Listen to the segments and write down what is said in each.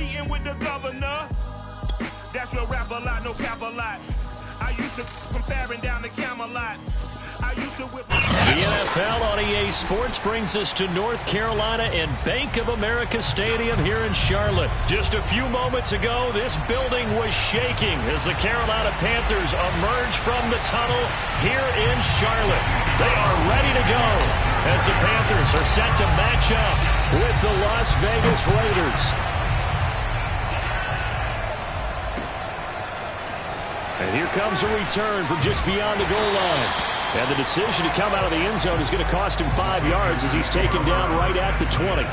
meeting with the governor. That's your rap a lot, no cap a lot. I used to from Farron down to Camelot. I used to whip. The NFL on EA Sports brings us to North Carolina and Bank of America Stadium here in Charlotte. Just a few moments ago, this building was shaking as the Carolina Panthers emerge from the tunnel here in Charlotte. They are ready to go as the Panthers are set to match up with the Las Vegas Raiders. And here comes a return from just beyond the goal line. And the decision to come out of the end zone is going to cost him 5 yards as he's taken down right at the 20.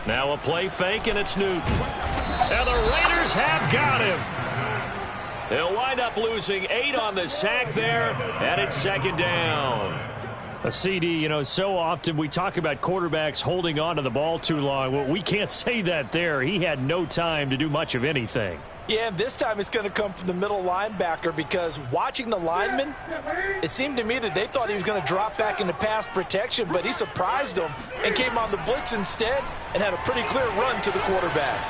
Now a play fake, and it's Newton. And the Raiders have got him. They'll wind up losing 8 on the sack there, and it's second down. A CD, you know, so often we talk about quarterbacks holding on to the ball too long. Well, we can't say that there. He had no time to do much of anything. Yeah, and this time it's going to come from the middle linebacker because watching the lineman, it seemed to me that they thought he was going to drop back into pass protection, but he surprised them and came on the blitz instead and had a pretty clear run to the quarterback.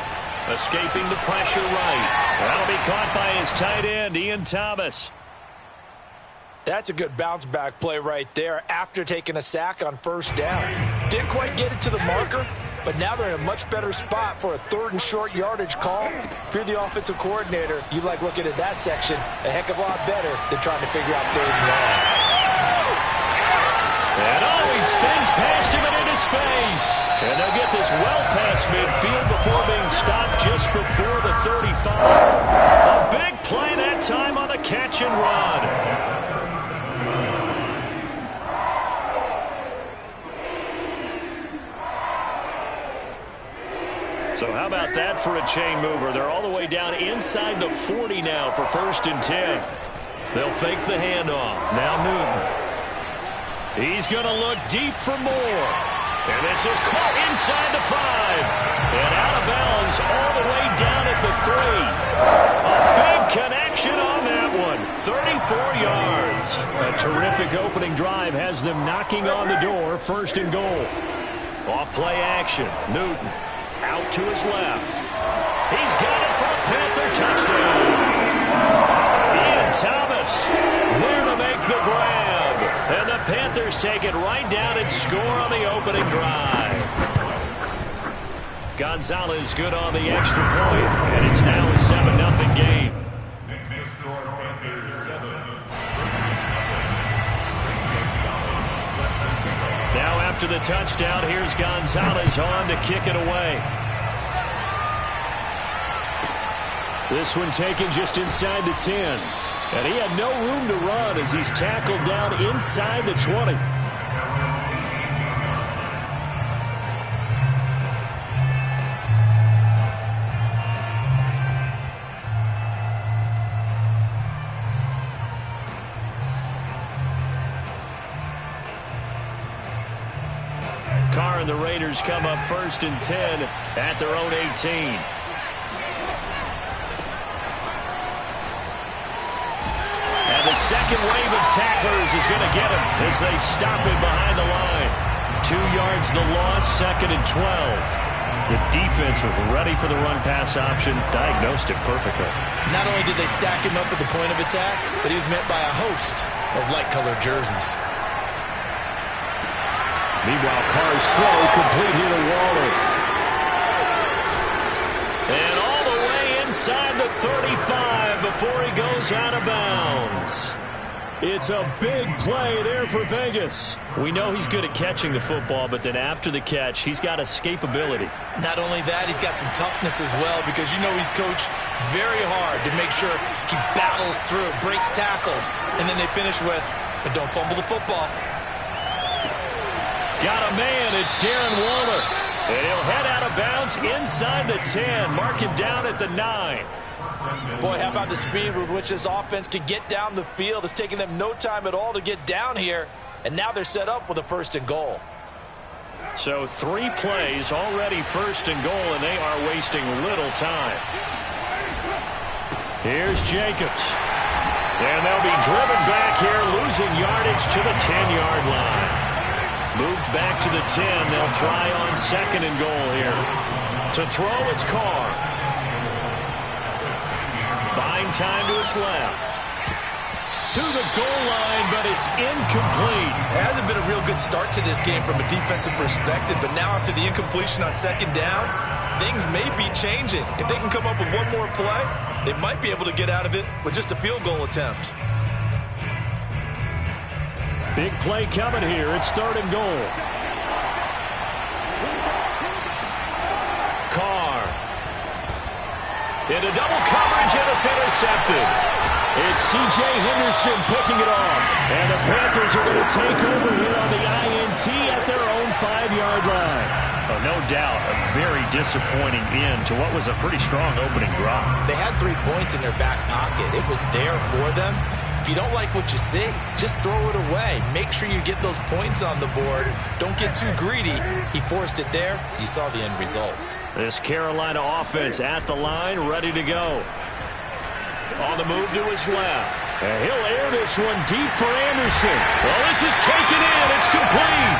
Escaping the pressure right. That'll be caught by his tight end, Ian Thomas. That's a good bounce-back play right there after taking a sack on first down. Didn't quite get it to the marker, but now they're in a much better spot for a 3rd and short yardage call. If you're the offensive coordinator, you like looking at that section a heck of a lot better than trying to figure out 3rd and long. And he spins past him and into space. And they'll get this well past midfield before being stopped just before the 35. A big play that time on the catch and run. So how about that for a chain mover? They're all the way down inside the 40 now for 1st and 10. They'll fake the handoff. Now Newton. He's going to look deep for more. And this is caught inside the 5. And out of bounds all the way down at the 3. A big connection on that one. 34 yards. A terrific opening drive has them knocking on the door. 1st and goal. Off play action. Newton. Out to his left. He's got it for a Panther touchdown. Ian Thomas there to make the grab. And the Panthers take it right down and score on the opening drive. Gonzalez good on the extra point, and it's now a 7-0 game. Now after the touchdown, here's Gonzalez on to kick it away. This one taken just inside the 10. And he had no room to run as he's tackled down inside the 20. Carr and the Raiders come up 1st and 10 at their own 18. And the second wave of tacklers is going to get him as they stop him behind the line. 2 yards the loss, 2nd and 12. The defense was ready for the run-pass option, diagnosed it perfectly. Not only did they stack him up at the point of attack, but he was met by a host of light-colored jerseys. Meanwhile, Carr's throw complete here to Waller. And all the way inside the 35 before he goes out of bounds. It's a big play there for Vegas. We know he's good at catching the football, but then after the catch, he's got escapability. Not only that, he's got some toughness as well because you know he's coached very hard to make sure he battles through, breaks tackles, and then they finish with, but don't fumble the football. Got a man, it's Darren Waller. And he'll head out of bounds inside the 10. Mark him down at the 9. Boy, how about the speed with which this offense can get down the field? It's taken them no time at all to get down here. And now they're set up with a 1st and goal. So 3 plays already 1st and goal, and they are wasting little time. Here's Jacobs. And they'll be driven back here, losing yardage to the 10-yard line. Moved back to the 10. They'll try on 2nd and goal here. To throw, it's Carr. Buying time to his left. To the goal line, but it's incomplete. It hasn't been a real good start to this game from a defensive perspective, but now after the incompletion on 2nd down, things may be changing. If they can come up with one more play, they might be able to get out of it with just a field goal attempt. Big play coming here. It's 3rd and goal. Carr. Into double coverage, and it's intercepted. It's C.J. Henderson picking it off. And the Panthers are going to take over here on the INT at their own 5-yard line. Oh, no doubt, a very disappointing end to what was a pretty strong opening drive. They had 3 points in their back pocket. It was there for them. If you don't like what you see, just throw it away. Make sure you get those points on the board. Don't get too greedy. He forced it there. You saw the end result. This Carolina offense at the line, ready to go. On the move to his left. And he'll air this one deep for Anderson. Well, this is taken in. It's complete.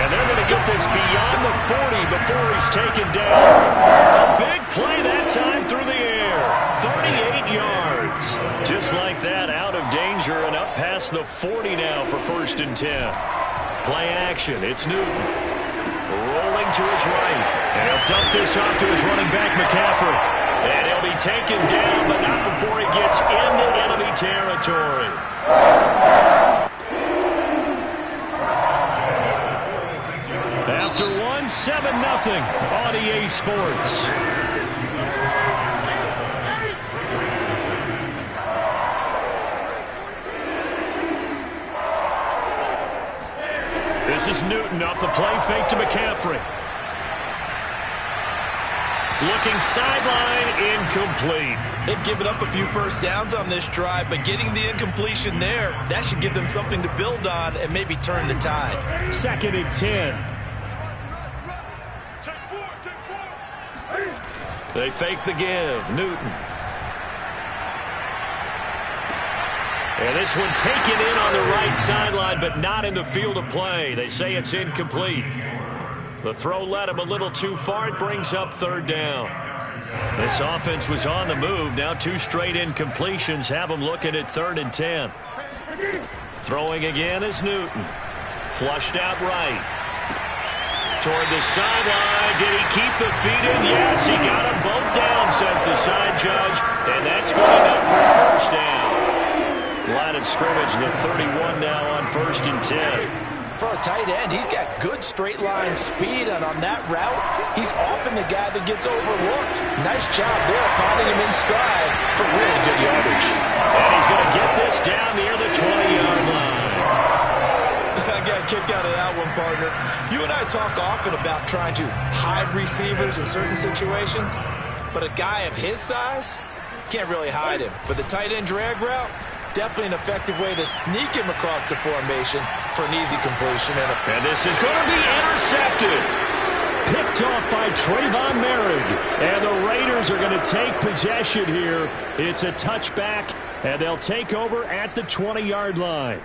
And they're going to get this beyond the 40 before he's taken down. A big play that time through the air. 38 yards. Just like that, out of danger and up past the 40 now for 1st and 10. Play action. It's Newton. Rolling to his right. And he'll dump this off to his running back, McCaffrey. And he'll be taken down, but not before he gets into enemy territory. After 1, 7-0 on EA Sports. This is Newton off the play fake to McCaffrey. Looking sideline, incomplete. They've given up a few 1st downs on this drive, but getting the incompletion there, that should give them something to build on and maybe turn the tide. 2nd and 10. They fake the give. Newton. And this one taken in on the right sideline, but not in the field of play. They say it's incomplete. The throw led him a little too far. It brings up 3rd down. This offense was on the move. Now 2 straight incompletions have them looking at 3rd and 10. Throwing again is Newton. Flushed out right. Toward the sideline. Did he keep the feet in? Yes, he got them both down, says the side judge. And that's good enough for a 1st down. Line of scrimmage, the 31 now on 1st and 10. For a tight end, he's got good straight line speed, and on that route, he's often the guy that gets overlooked. Nice job there, finding him in stride for really good yardage. And he's going to get this down near the 20-yard line. I got a kick out of that one, partner. You and I talk often about trying to hide receivers in certain situations, but a guy of his size can't really hide him. But the tight end drag route, definitely an effective way to sneak him across the formation for an easy completion. And this is going to be intercepted. Picked off by Trayvon Merrick. And the Raiders are going to take possession here. It's a touchback, and they'll take over at the 20-yard line.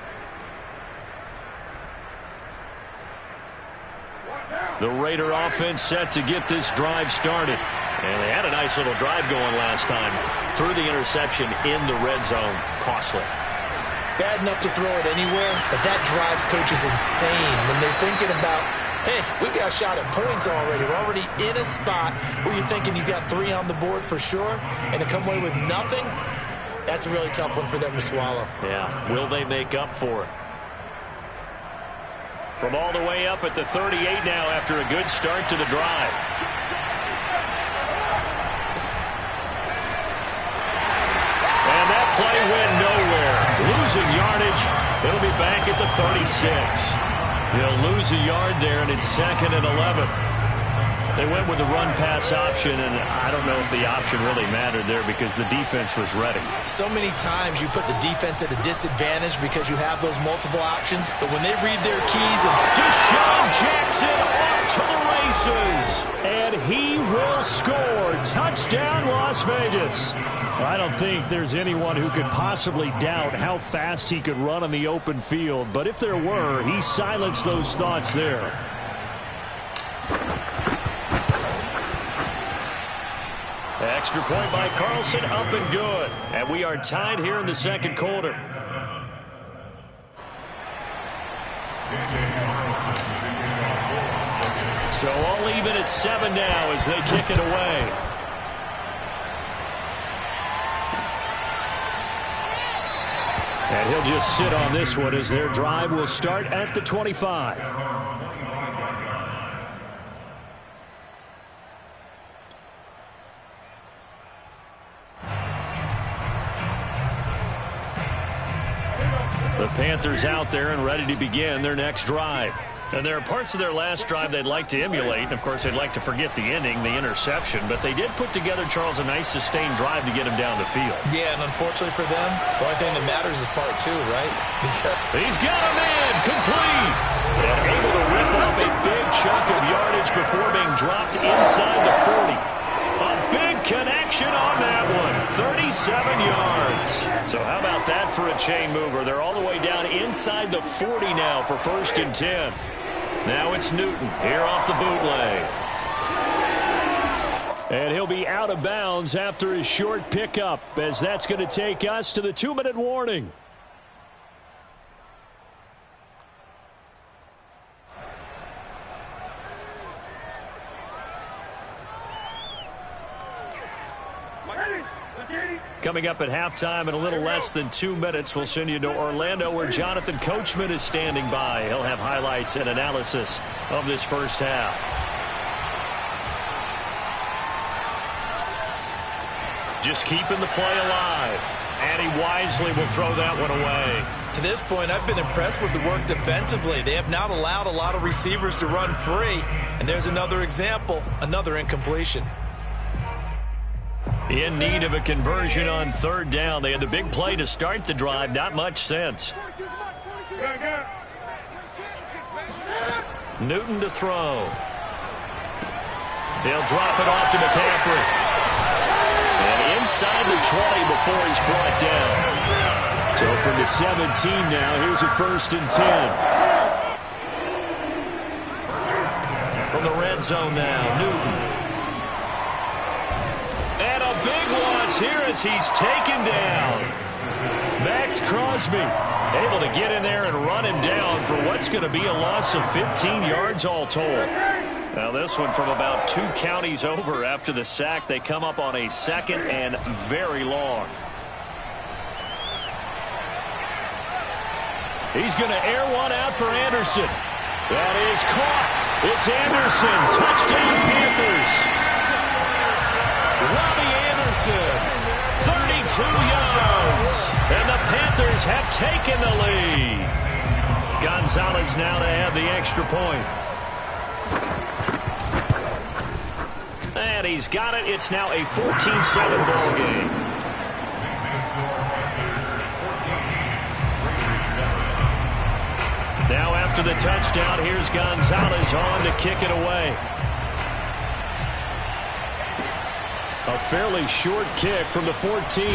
The Raider offense set to get this drive started. And they had a nice little drive going last time. Threw the interception in the red zone. Costly. Bad enough to throw it anywhere, but that drives coaches insane when they're thinking about, hey, we've got a shot at points already. We're already in a spot where you're thinking you got 3 on the board for sure, and to come away with nothing, that's a really tough one for them to swallow. Yeah, will they make up for it? From all the way up at the 38 now after a good start to the drive. And that play went nowhere. Losing yardage. It'll be back at the 36. He'll lose a yard there, and it's 2nd and 11. They went with the run-pass option, and I don't know if the option really mattered there because the defense was ready. So many times you put the defense at a disadvantage because you have those multiple options, but when they read their keys and Deshaun Jackson off to the races, and he will score. Touchdown, Las Vegas. I don't think there's anyone who could possibly doubt how fast he could run on the open field, but if there were, he silenced those thoughts there. Extra point by Carlson, up and good. And we are tied here in the second quarter. So all even at 7 now as they kick it away. And he'll just sit on this one as their drive will start at the 25. The Panthers out there and ready to begin their next drive. And there are parts of their last drive they'd like to emulate. And, of course, they'd like to forget the ending, the interception. But they did put together, Charles, a nice sustained drive to get him down the field. Yeah, and unfortunately for them, the only thing that matters is part 2, right? He's got a man, complete. And able to rip off a big chunk of yardage before being dropped inside the 40. A big connection on that one. 37 yards. So how about that for a chain mover? They're all the way down inside the 40 now for 1st and 10. Now it's Newton here off the bootleg. And he'll be out of bounds after his short pickup, as that's going to take us to the 2-minute warning. Coming up at halftime in a little less than 2 minutes, we'll send you to Orlando where Jonathan Coachman is standing by. He'll have highlights and analysis of this first half. Just keeping the play alive. And he wisely will throw that one away. To this point, I've been impressed with the work defensively. They have not allowed a lot of receivers to run free. And there's another example, another incompletion. In need of a conversion on 3rd down. They had the big play to start the drive. Not much sense. Newton to throw. They'll drop it off to McCaffrey. And inside the 20 before he's brought down. So from the 17 now, here's a 1st and 10. From the red zone now, Newton. And a big loss here as he's taken down. Max Crosby able to get in there and run him down for what's going to be a loss of 15 yards all told. Now this one from about 2 counties over after the sack. They come up on a 2nd and very long. He's going to air one out for Anderson. That is caught. It's Anderson. Touchdown Panthers. Robbie Anderson, 32 yards, and the Panthers have taken the lead. Gonzalez now to add the extra point. And he's got it. It's now a 14-7 ball game. Now after the touchdown, here's Gonzalez on to kick it away. A fairly short kick from the 14.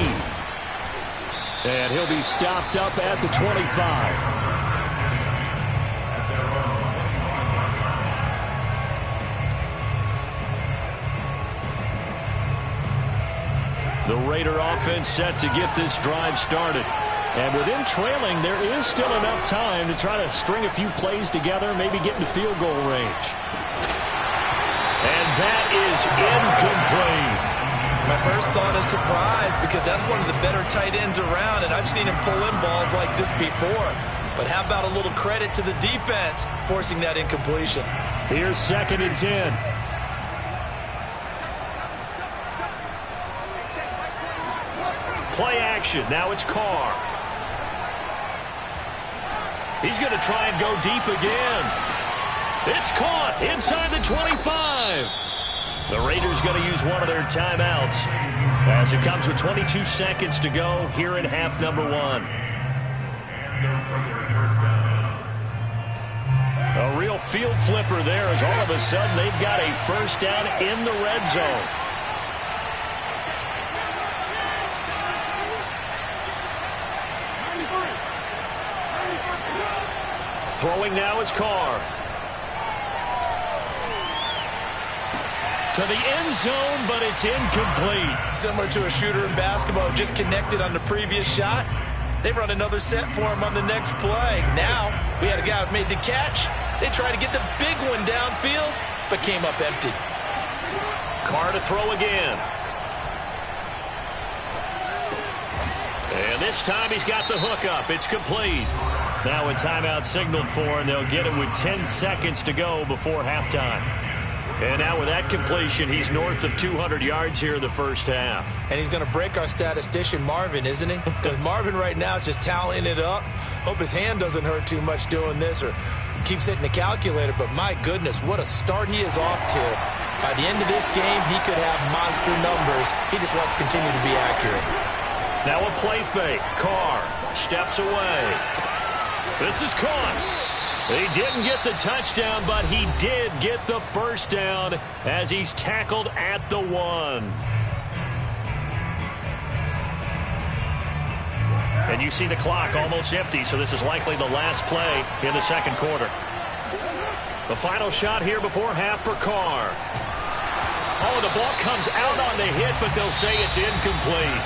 And he'll be stopped up at the 25. The Raider offense set to get this drive started. And with him trailing, there is still enough time to try to string a few plays together, maybe get into field goal range. And that is incomplete. My first thought is surprise because that's one of the better tight ends around, and I've seen him pull in balls like this before. But how about a little credit to the defense forcing that incompletion? Here's 2nd and 10. Play action. Now it's Carr. He's going to try and go deep again. It's caught inside the 25. The Raiders going to use one of their timeouts as it comes with 22 seconds to go here in half number 1. A real field flipper there as all of a sudden they've got a first down in the red zone. Throwing now is Carr. To the end zone, but it's incomplete. Similar to a shooter in basketball, just connected on the previous shot. They run another set for him on the next play. Now, we had a guy who made the catch. They tried to get the big one downfield, but came up empty. Carr to throw again. And this time he's got the hook up. It's complete. Now a timeout signaled for, and they'll get it with 10 seconds to go before halftime. And now with that completion, he's north of 200 yards here in the first half. And he's going to break our statistician, Marvin, isn't he? Because Marvin right now is just tallying it up. Hope his hand doesn't hurt too much doing this or keeps hitting the calculator. But my goodness, what a start he is off to. By the end of this game, he could have monster numbers. He just wants to continue to be accurate. Now a play fake. Carr steps away. This is caught. He didn't get the touchdown, but he did get the first down as he's tackled at the 1. And you see the clock almost empty, so this is likely the last play in the second quarter. The final shot here before half for Carr. Oh, the ball comes out on the hit, but they'll say it's incomplete.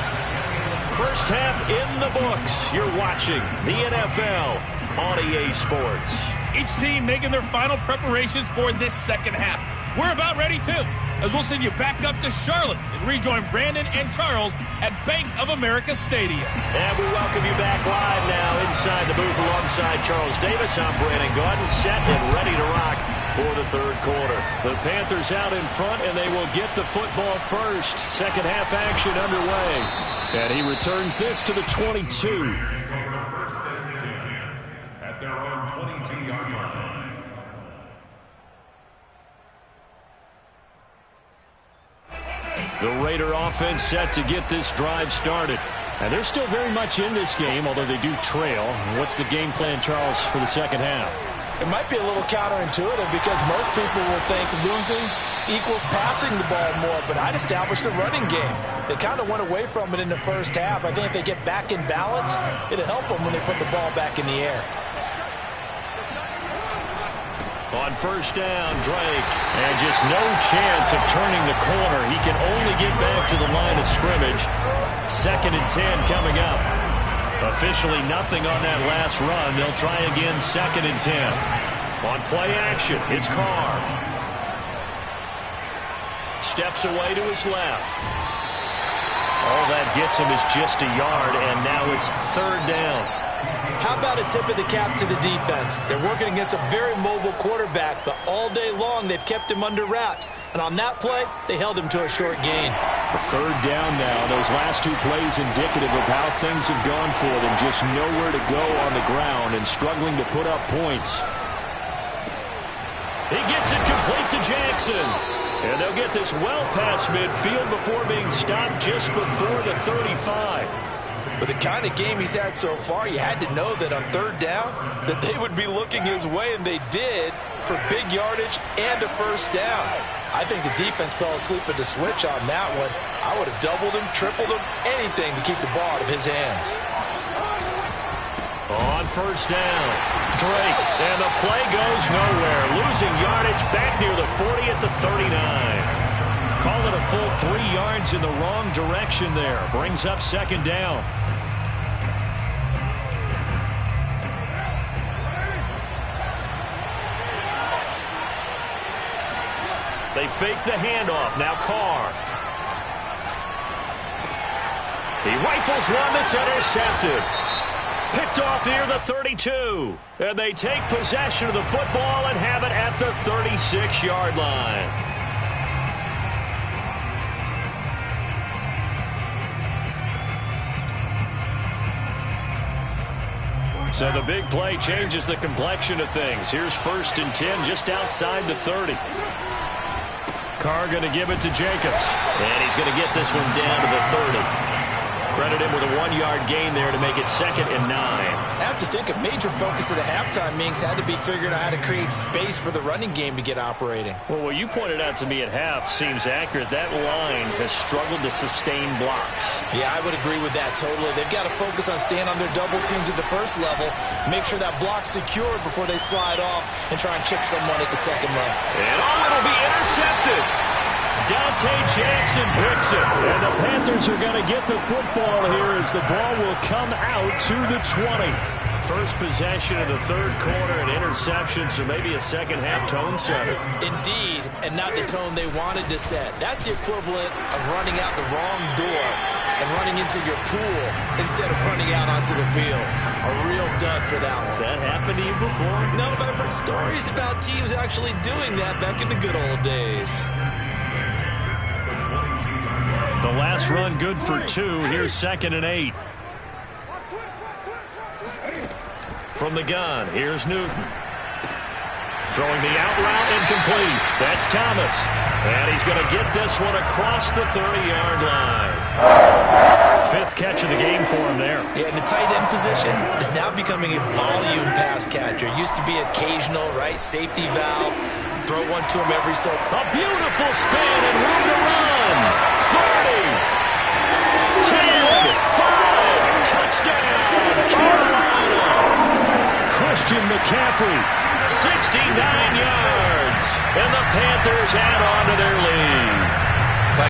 First half in the books. You're watching the NFL on EA Sports. Each team making their final preparations for this second half. We're about ready, too, as we'll send you back up to Charlotte and rejoin Brandon and Charles at Bank of America Stadium. And we welcome you back live now inside the booth alongside Charles Davis. I'm Brandon Gaudin, set and ready to rock for the third quarter. The Panthers out in front, and they will get the football first. Second half action underway. And he returns this to the 22. At their own 22-yard line. The Raider offense set to get this drive started. And they're still very much in this game, although they do trail. What's the game plan, Charles, for the second half? It might be a little counterintuitive because most people will think losing equals passing the ball more, but I'd establish the running game. They kind of went away from it in the first half. I think if they get back in balance, it'll help them when they put the ball back in the air. On first down, Drake, and just no chance of turning the corner. He can only get back to the line of scrimmage. 2nd and 10 coming up. Officially nothing on that last run. They'll try again 2nd and 10. On play action, it's Carr. Steps away to his left. All that gets him is just a yard, and now it's 3rd down. How about a tip of the cap to the defense? They're working against a very mobile quarterback, but all day long they've kept him under wraps. And on that play, they held him to a short gain. The 3rd down now. Those last 2 plays indicative of how things have gone for them. Just nowhere to go on the ground and struggling to put up points. He gets it complete to Jackson. And they'll get this well past midfield before being stopped just before the 35. With the kind of game he's had so far, you had to know that on 3rd down that they would be looking his way, and they did, for big yardage and a first down. I think the defense fell asleep at the switch on that one. I would have doubled him, tripled him, anything to keep the ball out of his hands. On first down, Drake, and the play goes nowhere. Losing yardage back near the 40 at the 39. Call it a full 3 yards in the wrong direction there. Brings up 2nd down. They fake the handoff. Now Carr. He rifles one that's intercepted. Picked off near the 32. And they take possession of the football and have it at the 36-yard line. So the big play changes the complexion of things. Here's 1st and 10 just outside the 30. Carr going to give it to Jacobs. And he's going to get this one down to the 30. Credit him with a 1-yard gain there to make it 2nd and 9. I have to think a major focus at the halftime means had to be figuring out how to create space for the running game to get operating. Well, what you pointed out to me at half seems accurate. That line has struggled to sustain blocks. Yeah, I would agree with that totally. They've got to focus on staying on their double teams at the first level, make sure that block's secured before they slide off and try and chip someone at the second level. And it'll be intercepted. Dante Jackson picks it. And the Panthers are going to get the football here as the ball will come out to the 20. First possession of the third quarter, an interception, so maybe a second-half tone setter. Indeed, and not the tone they wanted to set. That's the equivalent of running out the wrong door and running into your pool instead of running out onto the field. A real dud for that one. Has that happened to you before? No, but I've heard stories about teams actually doing that back in the good old days. The last run good for 2. Here's 2nd and 8. From the gun, here's Newton. Throwing the out route incomplete. That's Thomas. And he's going to get this one across the 30-yard line. 5th catch of the game for him there. Yeah, and the tight end position is now becoming a volume pass catcher. Used to be occasional, right? Safety valve. Throw one to him every so. A beautiful spin and room to run. 30. 10. 5. Touchdown, Carolina. Christian McCaffrey, 69 yards. And the Panthers add on to their lead.